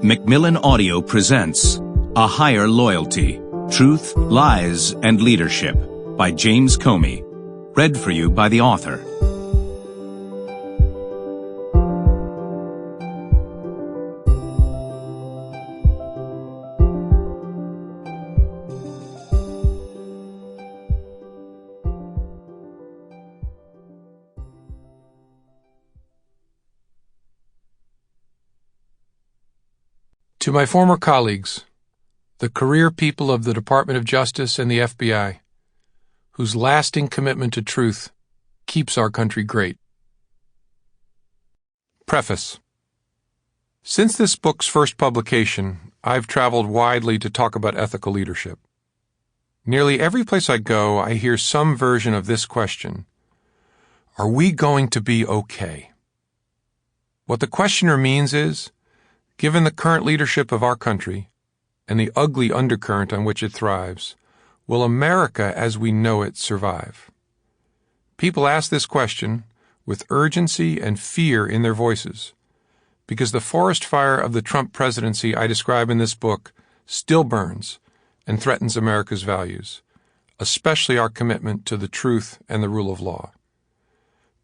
Macmillan Audio presents A Higher Loyalty, Truth, Lies, and Leadership by James Comey. Read for you by the author. To my former colleagues, the career people of the Department of Justice and the FBI, whose lasting commitment to truth keeps our country great. Preface. Since this book's first publication, I've traveled widely to talk about ethical leadership. Nearly every place I go, I hear some version of this question: are we going to be okay? What the questioner means is, given the current leadership of our country and the ugly undercurrent on which it thrives, will America as we know it survive? People ask this question with urgency and fear in their voices, because the forest fire of the Trump presidency I describe in this book still burns and threatens America's values, especially our commitment to the truth and the rule of law.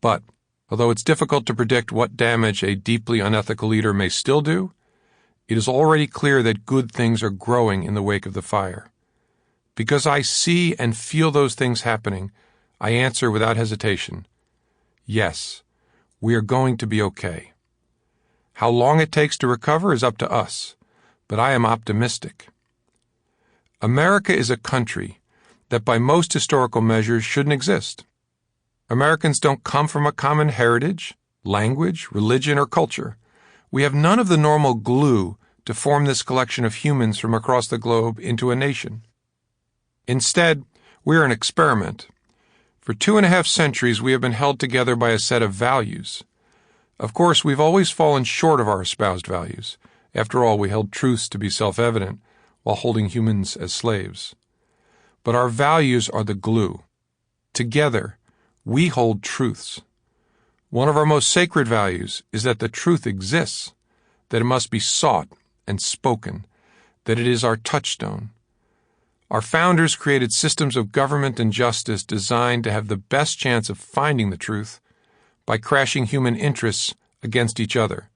But, although it's difficult to predict what damage a deeply unethical leader may still do, it is already clear that good things are growing in the wake of the fire. Because I see and feel those things happening, I answer without hesitation: yes, we are going to be okay. How long it takes to recover is up to us, but I am optimistic. America is a country that by most historical measures shouldn't exist. Americans don't come from a common heritage, language, religion, or culture. We have none of the normal glue to form this collection of humans from across the globe into a nation. Instead, we are an experiment. For 2.5 centuries, we have been held together by a set of values. Of course, we've always fallen short of our espoused values. After all, we held truths to be self-evident while holding humans as slaves. But our values are the glue. Together, we hold truths. One of our most sacred values is that the truth exists, that it must be sought and spoken, that it is our touchstone. Our founders created systems of government and justice designed to have the best chance of finding the truth by crashing human interests against each other.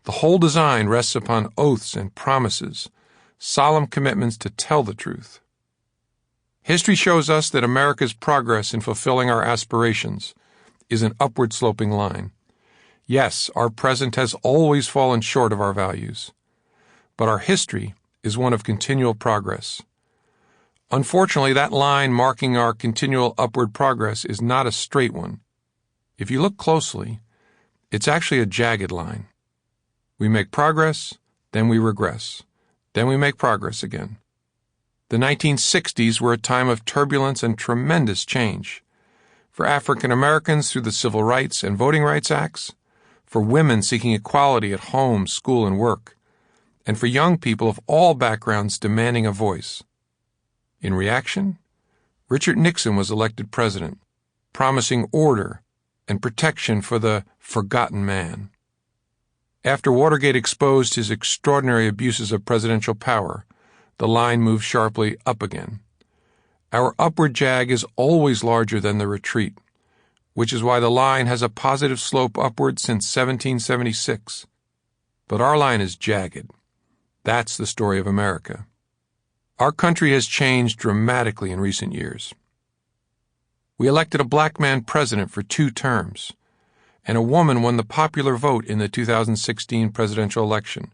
The whole design rests upon oaths and promises, solemn commitments to tell the truth. History shows us that America's progress in fulfilling our aspirations is an upward-sloping line. Yes, our present has always fallen short of our values, but our history is one of continual progress. Unfortunately, that line marking our continual upward progress is not a straight one. If you look closely, it's actually a jagged line. We make progress, then we regress, then we make progress again. The 1960s were a time of turbulence and tremendous change. For African Americans through the Civil Rights and Voting Rights Acts, for women seeking equality at home, school, and work, and for young people of all backgrounds demanding a voice. In reaction, Richard Nixon was elected president, promising order and protection for the forgotten man. After Watergate exposed his extraordinary abuses of presidential power, the line moved sharply up again. Our upward jag is always larger than the retreat, which is why the line has a positive slope upward since 1776. But our line is jagged. That's the story of America. Our country has changed dramatically in recent years. We elected a black man president for 2 terms, and a woman won the popular vote in the 2016 presidential election.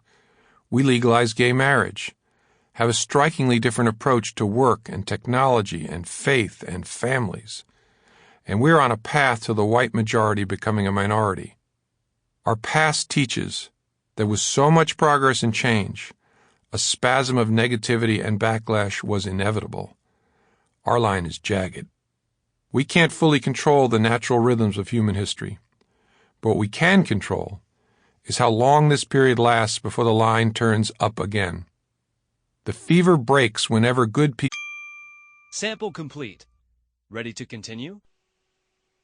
We legalized gay marriage, have a strikingly different approach to work and technology and faith and families. And we're on a path to the white majority becoming a minority. Our past teaches that with so much progress and change, a spasm of negativity and backlash was inevitable. Our line is jagged. We can't fully control the natural rhythms of human history, but what we can control is how long this period lasts before the line turns up again. The fever breaks whenever good people... Sample complete. Ready to continue?